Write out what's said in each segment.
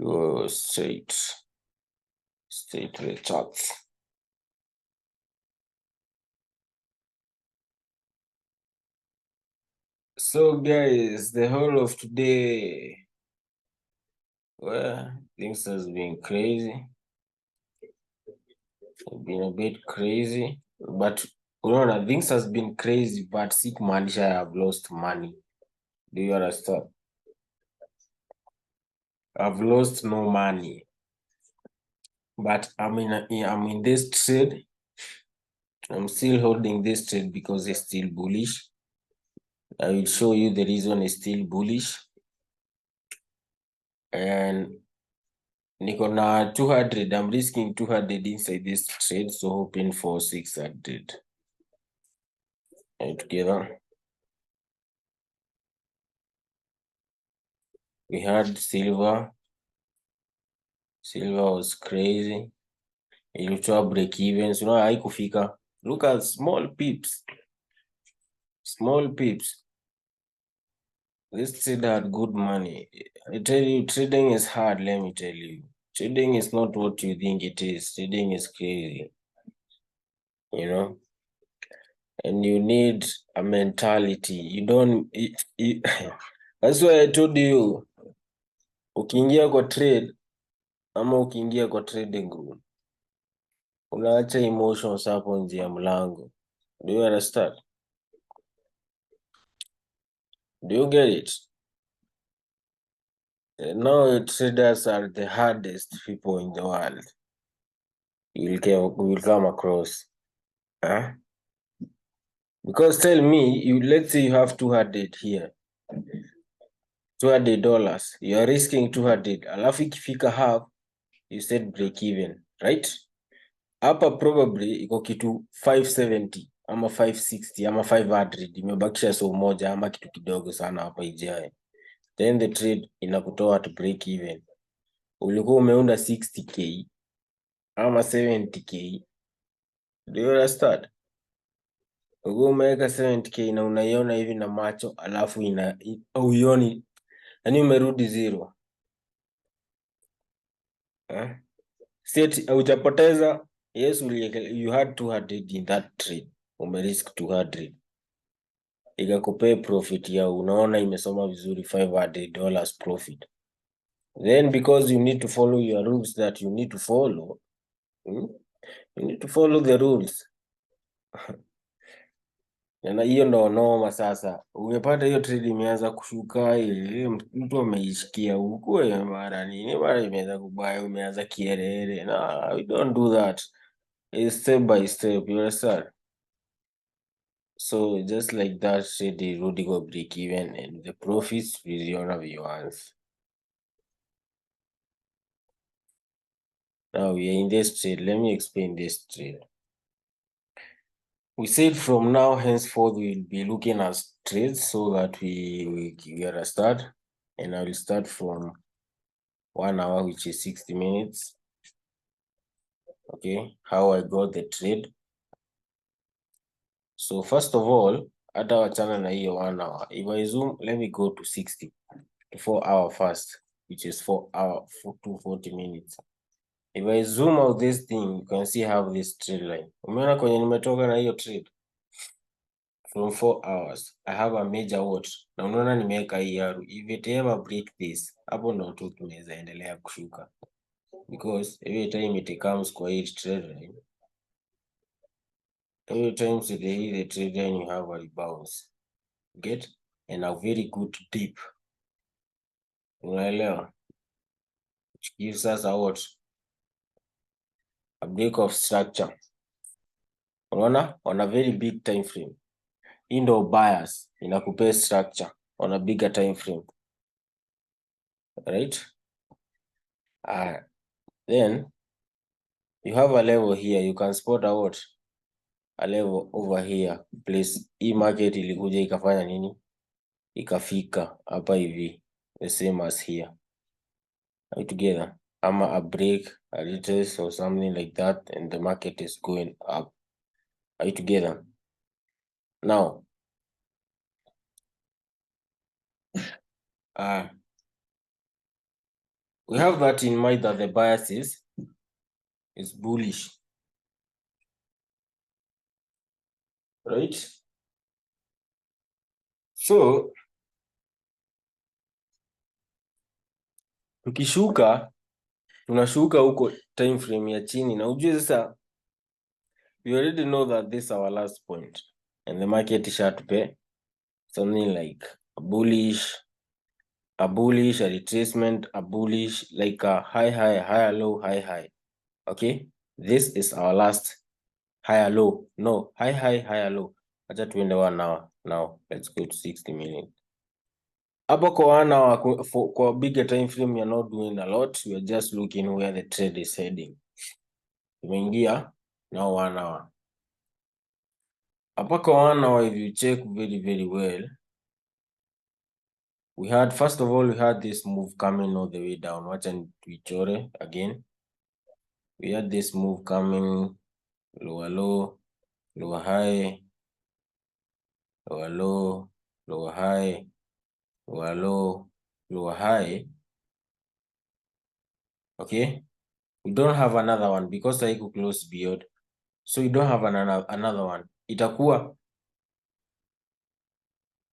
Go straight to the charts. So guys, the whole of today, well, things has been crazy. Been a bit crazy, but things has been crazy, but sick maanisha I have lost money. Do you understand? I've lost no money, but I'm in this trade. I'm still holding this trade because it's still bullish. I will show you the reason it's still bullish. And niko na 200. I'm risking 200 inside this trade, so hoping for 600. And together, we had silver. Silver was crazy. Ilitoa break evens. Haikufika. Look at small pips. Small pips. This trade had good money. I tell you, trading is hard, let me tell you. Trading is not what you think it is. Trading is crazy. And you need a mentality. You don't... That's why I told you, ukiingia kwa trade, ama ukiingia kwa trading room, unaacha emotions hapo nje ya mlango. Do you understand? Do you get it? Now traders are the hardest people in the world you will come across. Huh? Because tell me, let's say you have 200 here, $200. You are risking 200. Alafu ikifika half, you said break even, right? Hapa probably iko kitu 570 ama 560 ama 500, imebakisha so moja ama kitu kidogo sana hapa ijae. Then the trade inakutoa to break even. Ulikuwa umeunda 60k ama 70k. Do you understand? Ulikuwa umeweka 70k na unaiona hivi na macho, alafu uioni, yani umerudi zero. Seti haujapoteza. Yes, you had 200 in that trade. Umerisk 200. Ikakupea profit ya unaona imesoma vizuri $500 profit. Then because you need to follow your rules that you need to follow, you need to follow the rules. Na hiyo ndo noma sasa. Umepata hiyo trade imeanza kushuka, mtu ameishikia huku mara nini, mara imeanza kubaya, umeanza kierere. No, we don't do that. It's step by step, you understand? So just like that, trade irudi go break even and the profits viziona viwanzi. Now we are in this trade. Let me explain this trade. We said from now henceforth we'll be looking at trades so that we get a start. And I will start from 1 hour, which is 60 minutes. Okay, how I got the trade. So first of all, hata wachana na hiyo 1 hour. If I zoom, let me go to 60 to 4 hour first, which is 4 hour to 40 minutes. If I zoom out this thing, you can see how this trade line. Umeona kwenye nimetoka na hiyo trade from 4 hours. I have a major watch. Na unaona nimeweka hii arrow. If it ever break this, hapo ndo tu tunaweza endelea kushuka. Because every time it comes kwa hii trade line, every time to the trade line you have a rebounds. Get? And a very good dip. Unaelewa? Which gives us a what? A break of structure. Unaona? On a very big time frame. Indo bias inakupea structure on a bigger time frame. Right? Then you have a level here. You can spot a what? A level over here. Place hii market ilikuja ikafanya nini? Ikafika hapa hivi. The same as here. Are you together? Ama a break, a retest or something like that, and the market is going up. Are you together? Now, we have that in mind that the bias is bullish, right? So tukishuka tunashuka huko time frame ya chini, na ujue sasa we already know that this is our last point and the market ishatupe something like a bullish, a retracement, a bullish, like a high, higher, low, high. Okay, this is our last higher low. No, high, higher, low. Acha tuende 1 hour now. Let's go to 60 million. Hapo kwa 1 hour, kwa bigger time frame, you're not doing a lot. You're just looking where the trade is heading. Tumeingia now 1 hour. Hapo kwa 1 hour, if you check very well, first of all, we had this move coming all the way down. Watch and tuichore again. We had this move coming, lower low, lower high, lower low, lower high, lower low, lower high. Okay, we don't have another one because haiku close beyond, so we don't have another one.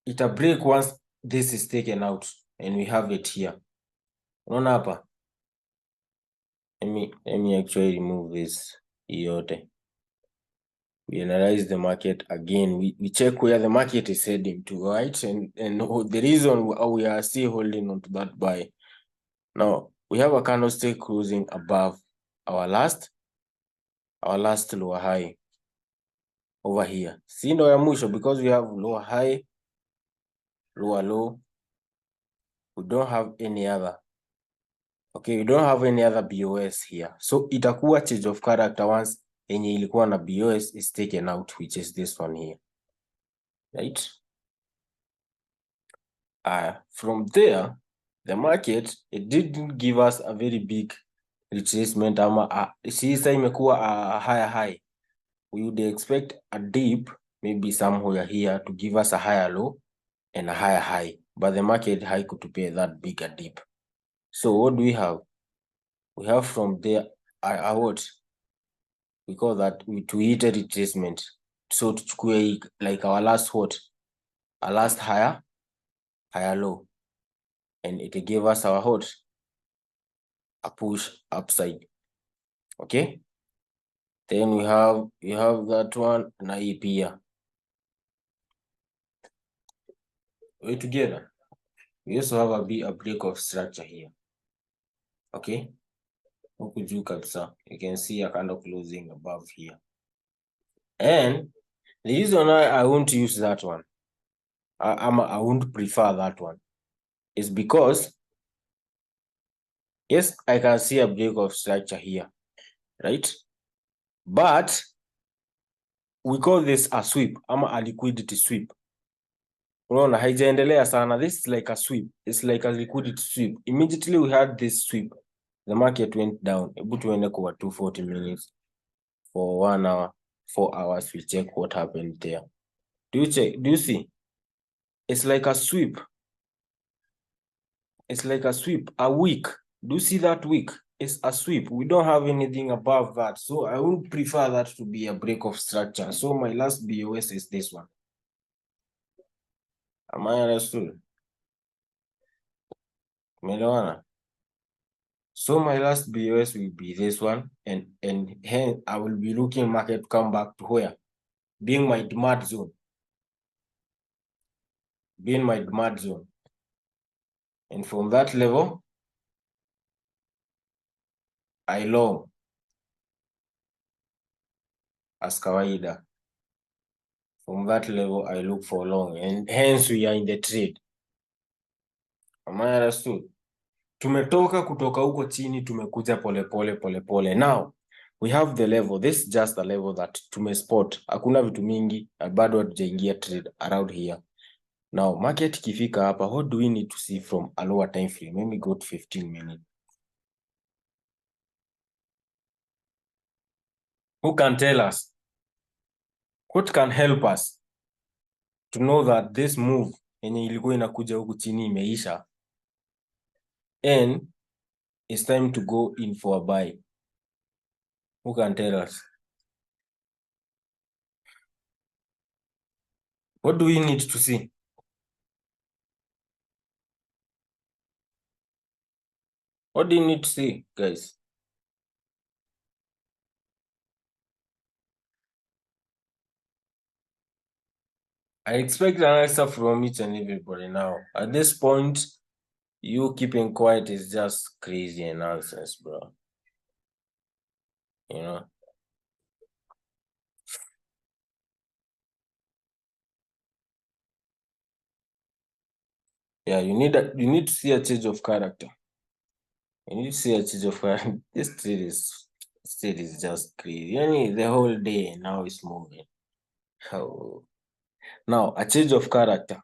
Ita break once this is taken out and we have it here. Unaona hapa? Let me actually remove this yote. We analyze the market again. We check where the market is heading to, right? And the reason we are still holding on to that buy. Now we have a candlestick closing above our last lower high over here. See ndo ya mwisho, because we have lower high, lower low. We don't have any other. Okay, we don't have any other BOS here. So itakuwa change of character once yenye ilikuwa na BOS is taken out, which is this one here. Right? From there, the market, it didn't give us a very big retracement ama sisa imekuwa a higher high. We would expect a dip maybe somewhere here to give us a higher low and a higher high, but the market haikutupea that bigger dip. So what do we have? We have from there what we call that to hit a retracement. So tuchukue like our last what? Our last higher low, and it gave us our what? A push upside. Okay, then we have that one na hii pia. We together, we also have a break of structure here. Okay, huku juu kabisa, you can see a kind of closing above here, and the reason why I won't use that one, I won't prefer that one, is because yes, I can see a break of structure here, right? But we call this a sweep ama a liquidity sweep. Unaona haijaendelea sana. This is like a sweep. It's like a liquidity sweep. Immediately we had this sweep, the market went down. Hebu tuende kwa 240 minutes for 1 hour, 4 hours. We check what happened there. Do you see? It's like a sweep. It's like a sweep. A week. Do you see that week? It's a sweep. We don't have anything above that. So I would prefer that to be a break of structure. So my last BOS is this one. Am I understood? Umeelewana? So my last BOS will be this one, and hence I will be looking market to come back to where? Being my demand zone. Being my demand zone. And from that level, I long as kawaida. From that level, I look for long, and hence we are in the trade. Am I understood? Tumetoka kutoka huko chini, tumekuja pole. Now we have the level. This is just the level that tumespot. Hakuna vitu mingi, bado hatujaingia trade around here. Now market ikifika hapa, what do we need to see from a lower time frame? Let me go to 15 minutes. Who can tell us? What can help us to know that this move yenye ilikuwa inakuja huku chini imeisha, and it's time to go in for a buy. Who can tell us? What do we need to see? What do you need to see, guys? I expect an answer from each and everybody now. At this point, you keeping quiet is just crazy and nonsense, bro. You know? Yeah, you need to see a change of character. You need to see a change of character. This trade is just crazy. The whole day now is moving. Oh. Now, a change of character.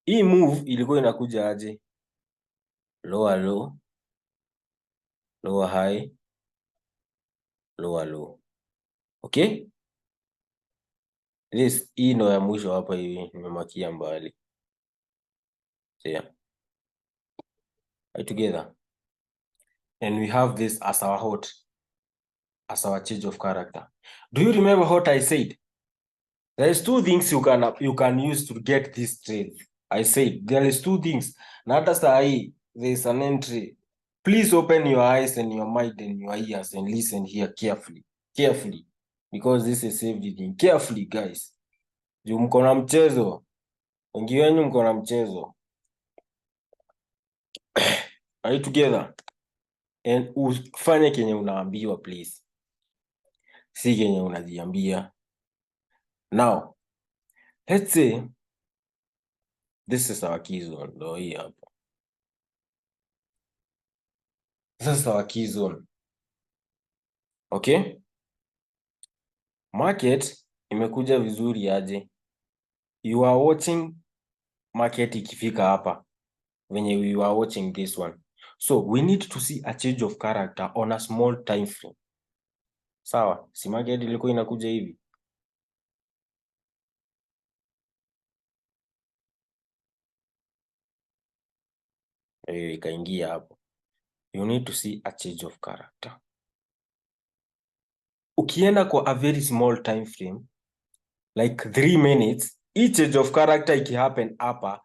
Hii move ilikuwa inakuja aje? Lower low, lower high, lower low. Okay? Hii ndo ya mwisho hapa hivi nimemakia mbali. Yeah. Are together? And we have this as our change of character. Do you remember what I said? There's two things you can use to get this trade. I said there is two things. Not as there's an entry. Please open your eyes and your mind and your ears and listen here carefully. Carefully. Because this is everything. Carefully, guys. Juu mko na mchezo. Wengi wenu mko na mchezo. Are you together? And ufanye kenye unaambiwa, please. Si kenye unajiambia. Now, let's say this is our key zone. Ndo hii hapa. This is our key zone. Okay? Market imekuja vizuri aje. You are watching market ikifika hapa. When you are watching this one. So we need to see a change of character on a small time frame. Sawa, si market ilikuwa inakuja hivi. Ikaingia hapo. You need to see a change of character. Ukienda kwa a very small time frame, like 3 minutes, each change of character ikihappen hapa,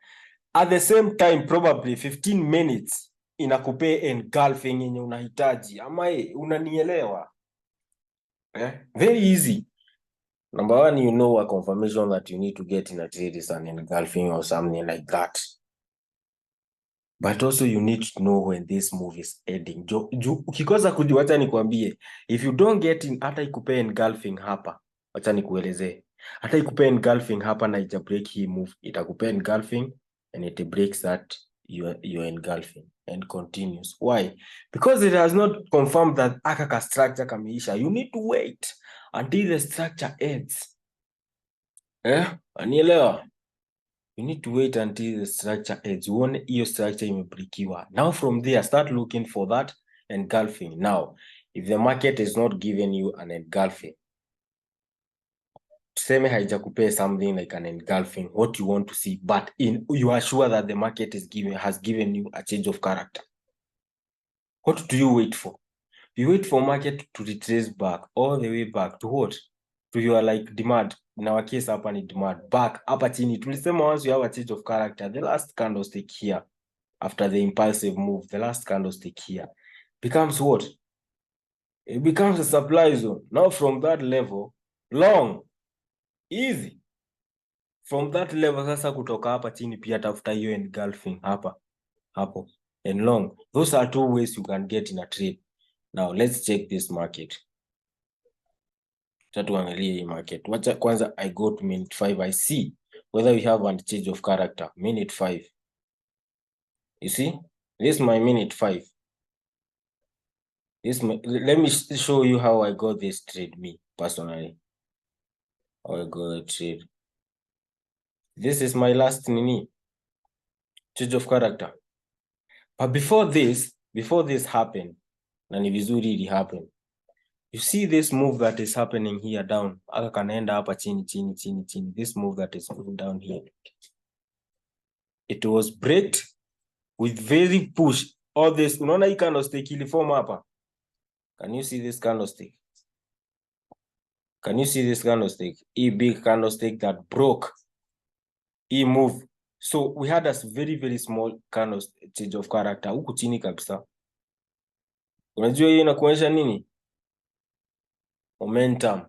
at the same time probably 15 minutes inakupea engulfing yenye unahitaji. Ama unanielewa? Very easy. Number one, you know a confirmation that you need to get in a trade is an engulfing or something like that. But also you need to know when this move is ending. Ukikosa kujua, acha nikwambie, if you don't get in, hata ikupea engulfing hapa, acha nikuelezee. Hata ikupea engulfing hapa na ija break hii move, itakupea engulfing and it breaks that you're engulfing and continues. Why? Because it has not confirmed that aka structure kameisha. You need to wait until the structure ends. Anielewa? You need to wait until the structure ends. Uone hiyo structure imebreakiwa. Now from there, start looking for that engulfing. Now, if the market is not giving you an engulfing, tuseme haijakupea something like an engulfing, what you want to see, but you are sure that the market has given you a change of character. What do you wait for? You wait for market to retrace back, all the way back to what? To your like demand. In our case hapa ni demand back hapa chini. Tulisema once you have a change of character, the last candlestick here after the impulsive move, the last candlestick here becomes what? It becomes a supply zone. Now from that level, long, easy. From that level sasa kutoka hapa chini pia tafuta hiyo engulfing hapa hapo and long. Those are two ways you can get in a trade. Now let's check this market. Tuangalie hii market. Wacha kwanza I go to minute 5. I see whether we have a change of character. Minute 5. You see? This is my minute 5. Let me show you how I got this trade, me personally. How I got a trade. This is my last change of character. But before this happened, na ni vizuri it happened. You see this move that is happening here down. Aka kanaenda hapa chini. This move that is going down here. It was breaked with very push. all this, unaona hii candlestick iliform hapa. Can you see this candlestick? Can you see this candlestick? A big candlestick that broke. A move. So we had a very, very small candlestick change of character. Huku chini kabisa. Unajua hii inakuonyesha nini? Momentum.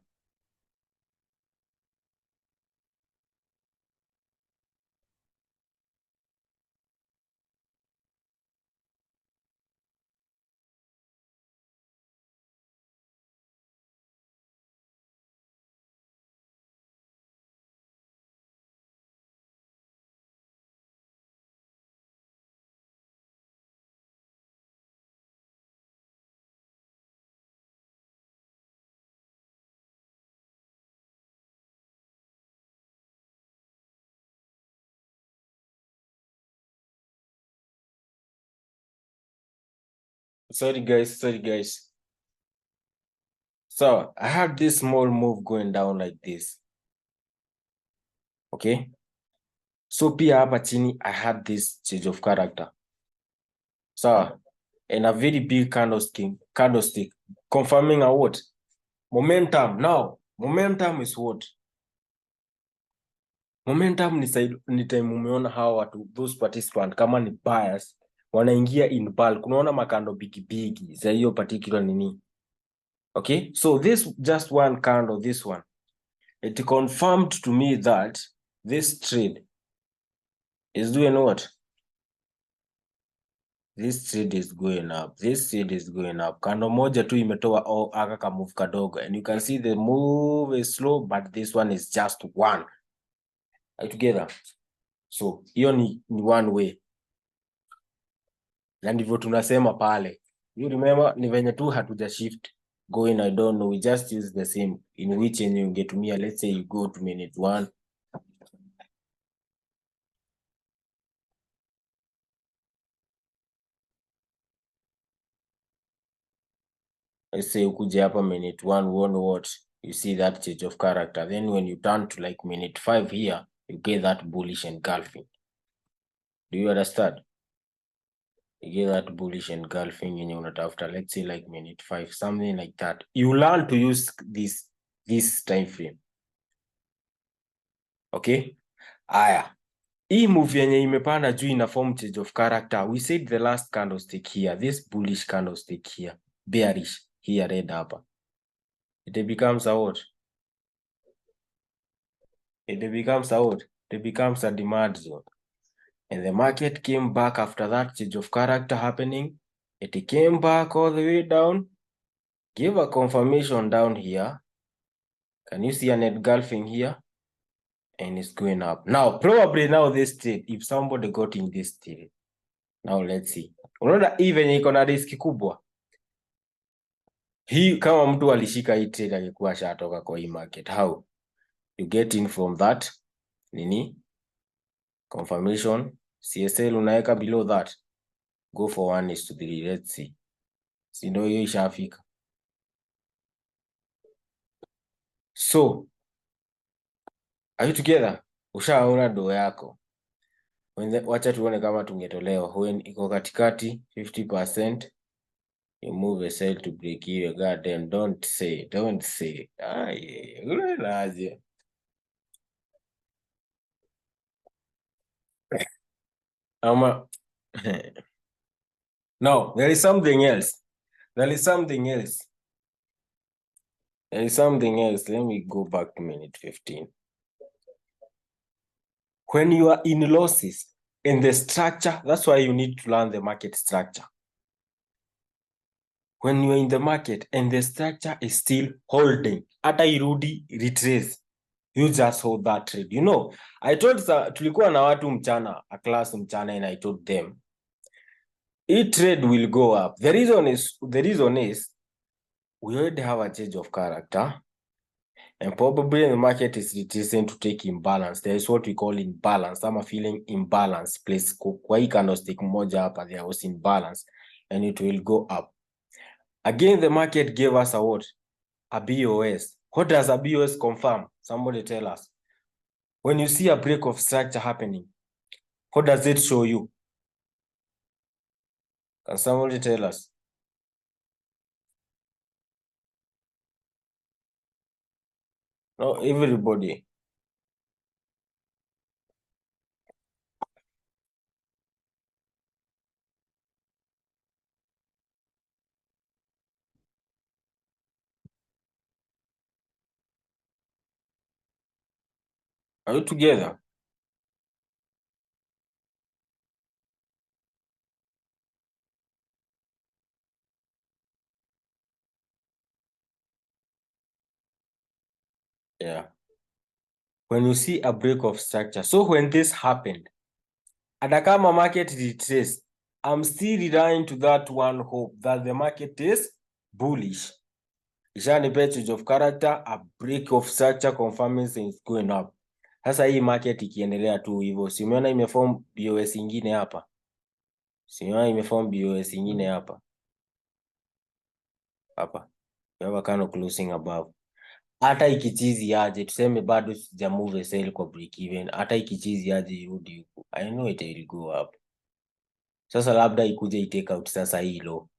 Sorry guys. So I had this small move going down like this. Okay. So pia hapa chini I had this change of character. So and a very big candlestick confirming a what? Momentum. Now, momentum is what? Momentum ni time umeona hawa watu, those participants kama ni buyers wanaingia in bulk. Unaona makando bigi za hiyo particular nini. Okay? So this just one candle, this one. It confirmed to me that this trade is doing what? This trade is going up. This trade is going up. Kando moja tu imetoa aka ka move kadogo. And you can see the move is slow, but this one is just one. Are together? So, hiyo ni one way. Na ndivyo tunasema pale. You remember, ni venye tu hatuja shift. Going, I don't know. We just use the same. In which yenye ungetumia, let's say you go to minute 1. Let's say ukuje hapa minute 1, uone what? You see that change of character. Then when you turn to like minute 5 here, you get that bullish engulfing. Do you understand? You get that bullish engulfing yenye unatafuta, let's say like minute 5, something like that. You learn to use this time frame. Okay? Aya. Hii move yenye imepanda juu ina form change of character. We said the last candlestick here, this bullish candlestick here, bearish here, red hapa. It becomes a what? It becomes a what? It becomes a demand zone. And the market came back after that change of character happening. It came back all the way down. Give a confirmation down here. Can you see an engulfing here? And it's going up. Now, probably now this trade, if somebody got in this trade. Now let's see. Unaona even iko na riski kubwa. Hii kama mtu alishika hii trade alikuwa shatoka kwa hii market. How? You get in from that. Nini? Confirmation. CSL unaweka below that. Go for 1:3. Let's see. Si ndio hiyo ishafika. So, are you together? Ushaona do yako. Wacha tuone kama tungetolewa. When iko katikati 50%, you move a sell to break even. God damn, don't say. Unaje. Ama no, there is something else. Let me go back to minute 15. When you are in losses in the structure, that's why you need to learn the market structure. When you are in the market and the structure is still holding, hata irudi retrace, you just hold that trade. You know, I told tulikuwa na watu mchana, a class mchana, and I told them, each trade will go up. The reason is we already have a change of character. And probably the market is retracing to take imbalance. There is what we call imbalance. I'm feeling imbalance. Place kwa hii candlestick moja hapa, there was imbalance, and it will go up. Again, the market gave us a what? A BOS. What does a BOS confirm? Somebody tell us. When you see a break of structure happening, what does it show you? Can somebody tell us? No, everybody. Are you together? Yeah. When you see a break of structure, so when this happened, hata kama market retrace, I'm still relying to that one hope that the market is bullish. Ishanipea change of character, a break of structure confirming things going up. Sasa hii market ikiendelea tu hivyo, si umeona imeform BOS ingine hapa? Si umeona imeform BOS ingine hapa? Hapa. You have a kind of closing above. Hata ikichizi aje, tuseme bado sija move sell kwa break even. Hata ikichizi aje irudi huku, I know it will go up. Sasa labda ikuje itake out sasa hii low.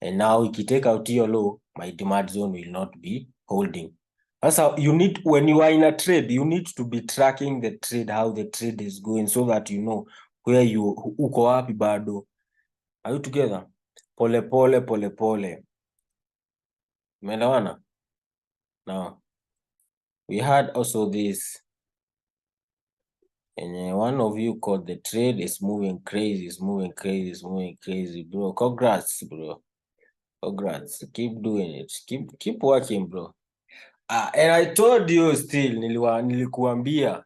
And now ikitake out hiyo low, my demand zone will not be holding. Sasa you need, when you are in a trade, you need to be tracking the trade, how the trade is going, so that you know where you uko wapi bado. Are you together? Pole pole pole pole. Umeelewana? Now we had also this, and one of you called the trade is moving crazy, is moving crazy, is moving crazy, bro. Congrats, bro. Congrats. Keep doing it. Keep working, bro. And I told you still, nilikuambia.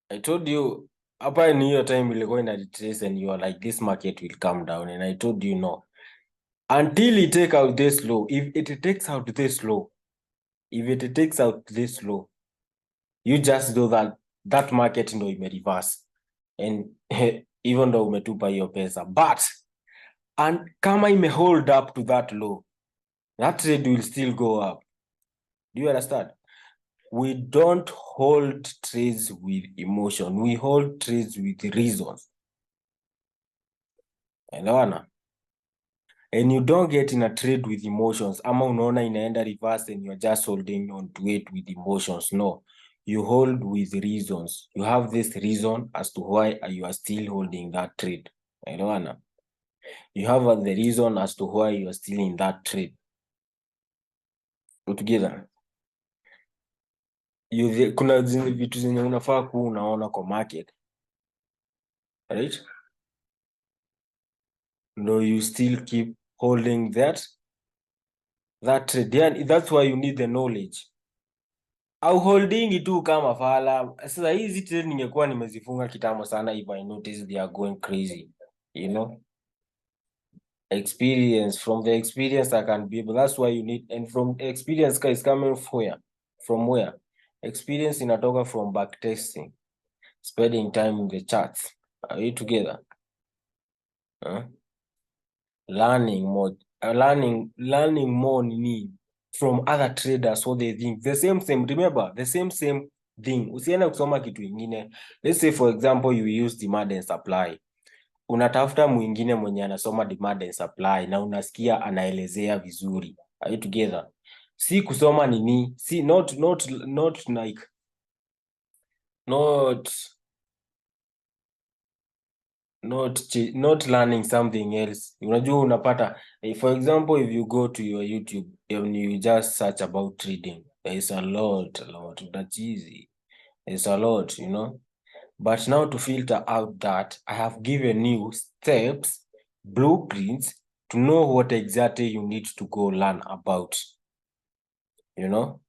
I told you, hapa ni hiyo time ilikuwa ina retrace and you are like, this market will come down. And I told you no. Until it take out this low, if it takes out this low, you just know that that market ndo ime reverse. And even though umetupa hiyo pesa, but and kama ime hold up to that low, that trade will still go up. Do you understand? We don't hold trades with emotion. We hold trades with reasons. Elewana? And you don't get in a trade with emotions. Ama unaona inaenda reverse and you're just holding on to it with emotions. No. You hold with reasons. You have this reason as to why you are still holding that trade. Elewana? You have the reason as to why you are still in that trade. Go together. Kuna vitu zenye unafaa kuwa unaona kwa market. Right? No, you still keep holding that trade. Yeah, that's why you need the knowledge. Au holding tu kama fala. Sasa hizi trade ningekuwa nimezifunga kitambo sana if I notice they are going crazy. You know? Experience. From the experience I can be able. That's why you need, and from experience is coming from where? Experience inatoka from backtesting. Spending time in the charts. Are you together? Huh? Learning more nini from other traders, what they think. The same, remember, the same thing. Usiende kusoma kitu ingine. Let's say for example you use demand and supply. Unatafuta mwingine mwenye anasoma demand and supply na unasikia anaelezea vizuri. Are you together? Si kusoma nini, si not like not learning something else. Unajua unapata, for example, if you go to your YouTube and you just search about trading, there is a lot, that's easy. There's a lot, you know. But now to filter out that, I have given you steps, blueprints to know what exactly you need to go learn about, you know.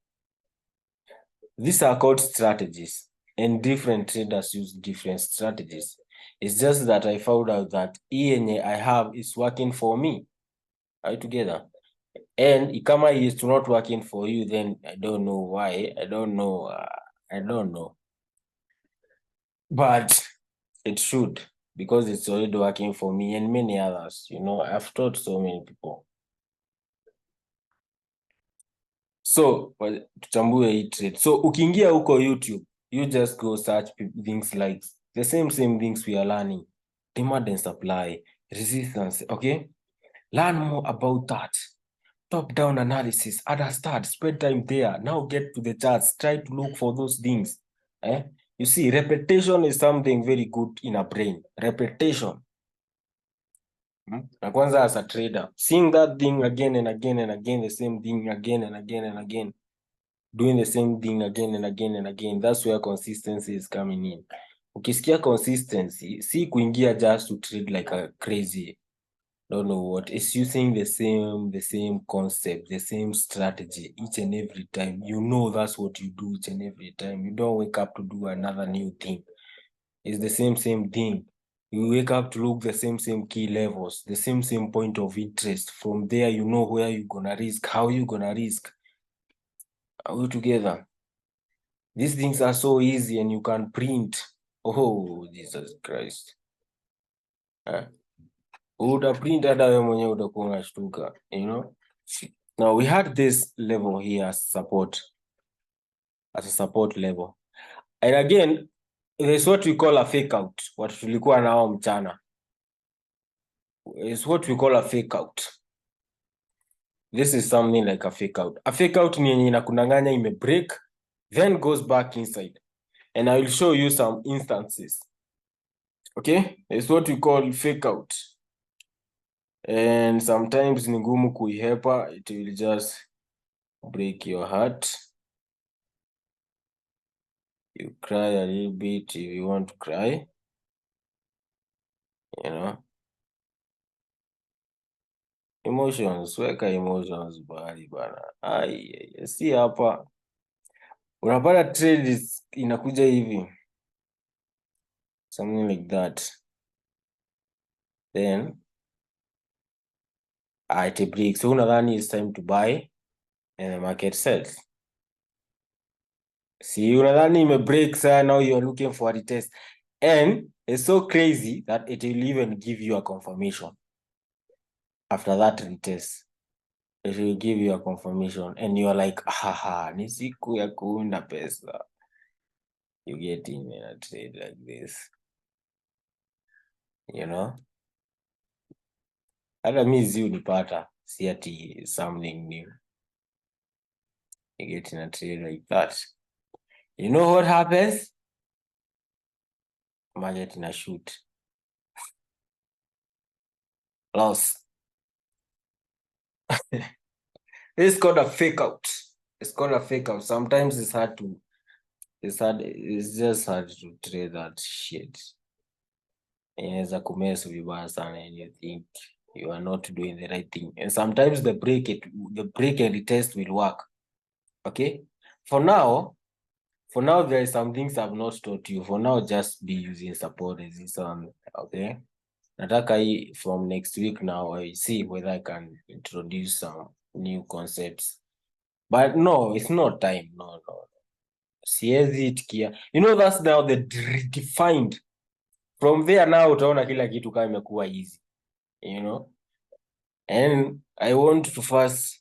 These are called strategies, and different traders use different strategies. It's just that I found out that yenye I have is working for me. Are you together? And kama is not working for you, then I don't know why. I don't know. But it should, because it's already working for me and many others. You know, I've taught so many people. So tutambue hii trade. So ukiingia huko YouTube, you just go search things like the same things we are learning. demand and supply, resistance. Okay, learn more about that. Top-down analysis, understand, spend time there. Now get to the charts, try to look for those things. You see, repetition is something very good in a brain. Repetition. Na kwanza as a trader, seeing that thing again and again and again, the same thing again and again and again, doing the same thing again and again and again, that's where consistency is coming in. Ukisikia consistency, si kuingia just to trade like a crazy, don't know what, it's using the same concept, the same strategy each and every time. You know that's what you do each and every time. You don't wake up to do another new thing. It's the same thing. You wake up to look the same key levels, the same point of interest. From there, you know where you're gonna risk, how you gonna risk. Are we together? These things are so easy and you can print. Oh, Jesus Christ. Utaprint hata wewe mwenyewe utakuwa unashtuka, you know. Now we had this level here as support, as a support level. And again, there's what we call a fake out. What tulikuwa nao mchana. It's what we call a fake out. This is something like a fake out. A fake out ni yenye inakudanganya ime break, then goes back inside. And I will show you some instances. Okay? It's what we call fake out. And sometimes ni ngumu kuihepa, it will just break your heart. You cry a little bit if you want to cry, you know. Emotions, weka emotions bahari bana. Ai, si hapa. Unapata trade inakuja hivi. Something like that. Then it breaks. So unadhani it's time to buy and the market sells. See, unadhani ime break, so now you're looking for a retest. And it's so crazy that it will even give you a confirmation. After that retest, it will give you a confirmation and you're like, haha, ni siku ya kuunda pesa. You get in a trade like this, you know. Hata mi zi unipata, si ati something new. You get in a trade like that. You know what happens? Market in a shoot. Loss. This is called a fake out. It's called a fake out. Sometimes it's hard to, it's just hard to trade that shit. Inaweza kumess vibaya sana and you think you are not doing the right thing. And sometimes the break and retest will work. Okay? For now, there are some things I've not taught you. For now, just be using support resistance. Okay? Nataka hii from next week now, I see whether I can introduce some new concepts. But no, it's not time. No. Siezi itikia. You know, that's now the defined. From there now, utaona kila kitu kama imekuwa easy. You know? And I want to first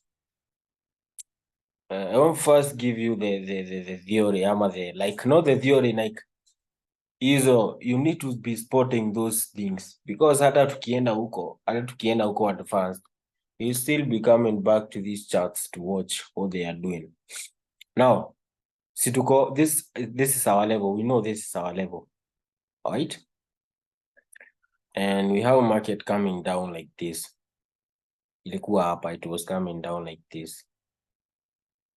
give you the theory, ama not the theory, like hizo, you need to be spotting those things, because hata tukienda huko advanced, you still be coming back to these charts to watch what they are doing. Now, situko, this is our level. We know this is our level, all right? And we have a market coming down like this. Ilikuwa hapa, it was coming down like this.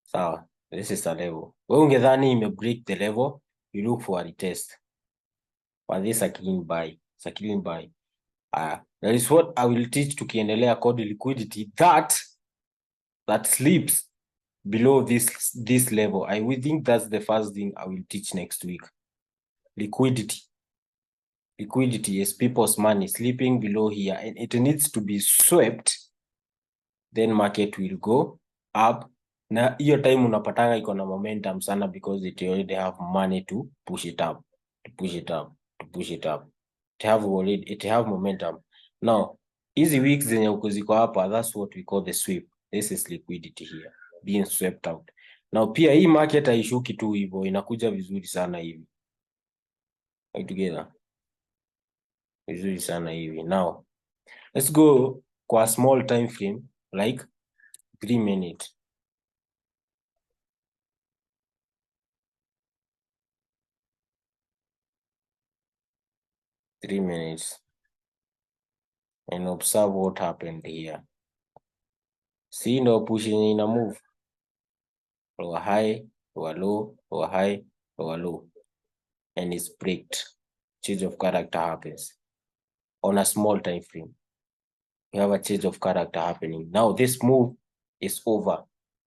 So this is a level. Wewe ungedhani ime break the level, you look for a retest. But this is a clean buy. It's a clean buy. That is what I will teach tukiendelea called liquidity that sleeps below this level. I will think that's the first thing I will teach next week. Liquidity is people's money sleeping below here, and it needs to be swept, then market will go up. Na hiyo time unapatanga iko na momentum sana, because it already have money to push it up, it have momentum. Now hizi weeks zenye uko ziko hapa, that's what we call the sweep. This is liquidity here being swept out. Now pia hii market haishuki tu hivyo, inakuja vizuri sana hivi. Together. vizuri sana hivi. Now let's go kwa small time frame like 3 minutes. And observe what happened here. See ndo push yenye ina move lower high, lower low, lower high, lower low, and it's breaked. Change of character happens on a small time frame. You have a change of character happening. Now this move is over.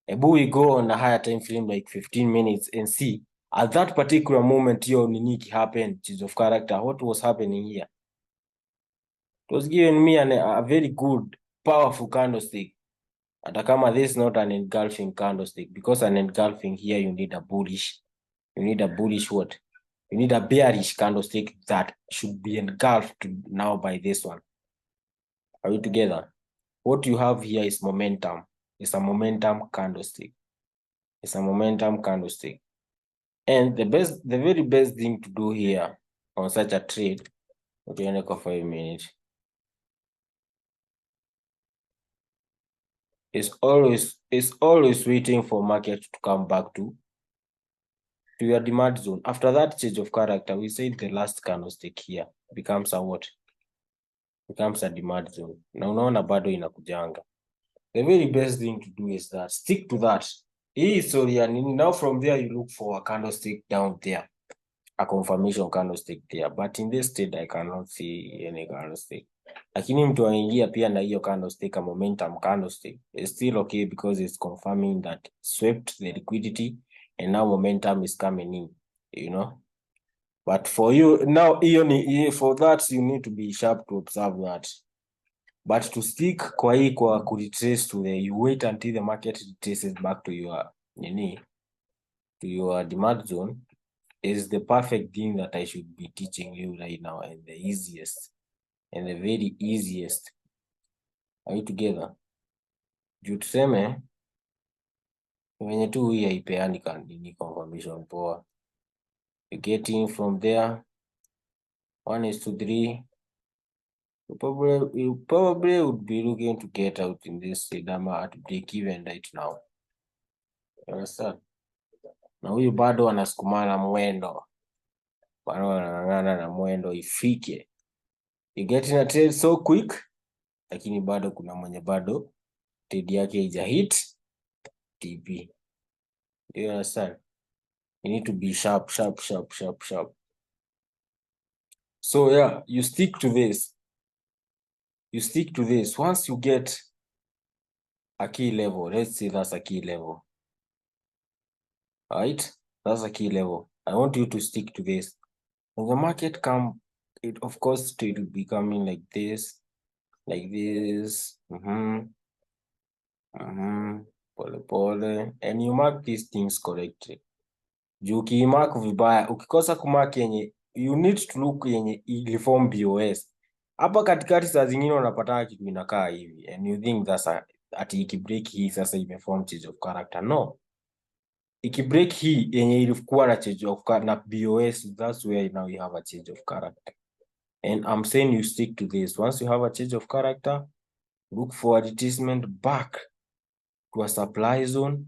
Ebu we go on a higher time frame like 15 minutes and see at that particular moment your nini happened, change of character, what was happening here? It was giving me a very good, powerful candlestick. Hata kama this is not an engulfing candlestick, because an engulfing here you need a bullish what? You need a bearish candlestick that should be engulfed now by this one. Are we together? What you have here is momentum. It's a momentum candlestick. It's a momentum candlestick. And the very best thing to do here on such a trade, okay, for 5 minutes, is always waiting for market to come back to your demand zone. After that change of character, we say the last candlestick here becomes a what? Becomes a demand zone. Na unaona bado inakujanga. The very best thing to do is that stick to that. Now from there you look for a candlestick down there, a confirmation candlestick there, but in this state I cannot see any candlestick. Lakini mtu aingia pia na hiyo candlestick, a momentum candlestick, is still okay because it's confirming that swept the liquidity and now momentum is coming in, you know. But for you now, for that you need to be sharp to observe that. But to stick kwa hii kwa retrace to the, you wait until the market retraces back to your demand zone is the perfect thing that I should be teaching you right now, and the easiest and the very easiest. Are you together? Juu tuseme wenye tu hii haipeani ni confirmation poa. You get in from there 1:3. You probably would be looking to get out in this Sidama at break even right now. You understand? Na huyu bado anasukumana mwendo, bado anang'ang'ana na mwendo ifike. You get in a trade so quick, lakini bado kuna mwenye bado trade yake haija hit TP. You understand? You need to be sharp. So yeah, you stick to this. Once you get a key level, let's say that's a key level. All right? That's a key level. I want you to stick to this. When the market come, of course it will be coming like this. Pole pole, and you mark these things correctly. Juu ukimark vibaya, ukikosa kumark yenye, you need to look yenye iliform BOS. Hapa katikati saa zingine unapata kitu inakaa hivi, and you think that's ati ikibreak hii sasa imeform change of character. No. Ikibreak hii yenye ilikuwa na change of na BOS, that's where now you have a change of character. And I'm saying you stick to this. Once you have a change of character, look for a retracement back to a supply zone,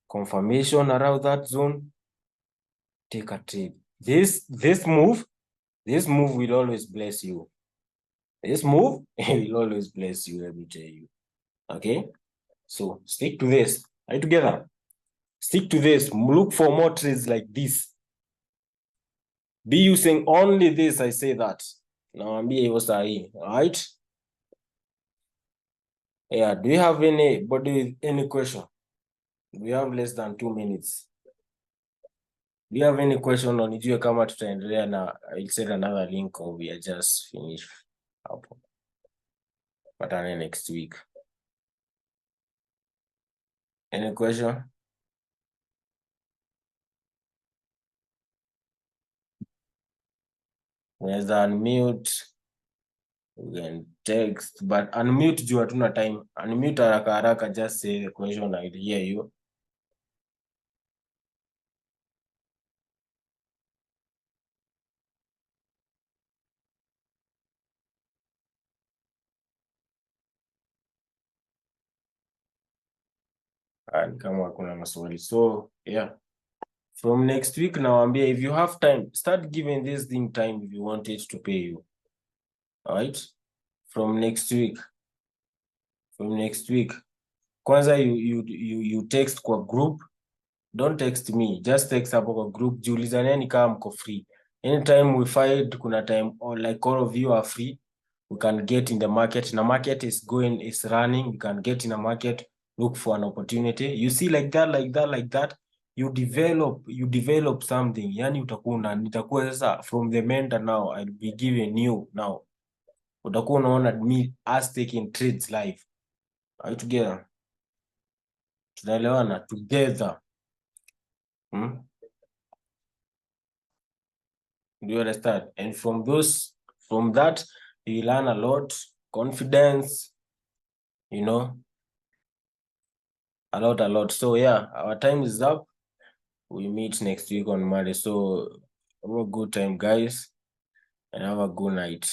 confirmation around that zone, take a trade. This move will always bless you. This move will always bless you, let me tell you. Okay? So stick to this. Are you together? Stick to this. Look for more trades like this. Be using only this, I say that. Naambia hivyo sahi. Alright? Yeah, do you have any question? We have less than 2 minutes. Do you have any question on nijue kama tutaendelea na I'll send another link or we are just finished hapo. Patane next week. Any question? Unaweza unmute, you can text, but unmute juu hatuna time. Unmute haraka, just say the question, I'll hear you. kama hakuna maswali. So yeah, from next week nawaambia, if you have time, start giving this thing time if you want it to pay you. All right, from next week kwanza you text kwa group. Don't text me, just text hapo kwa group, jiulizaneni kama mko free. Anytime we find kuna time or like all of you are free, we can get in the market. Na market is running, we can get in a market, look for an opportunity. You see, like that, you develop something. Yani nitakuwa sasa from the mentor now, I'll be giving you now. Utakuwa unaona me as taking trades live. Are you together? Tunaelewana together. Do you understand? And from that, you learn a lot, confidence, you know, a lot. So yeah, our time is up. We meet next week on Monday. So have a good time, guys, and have a good night.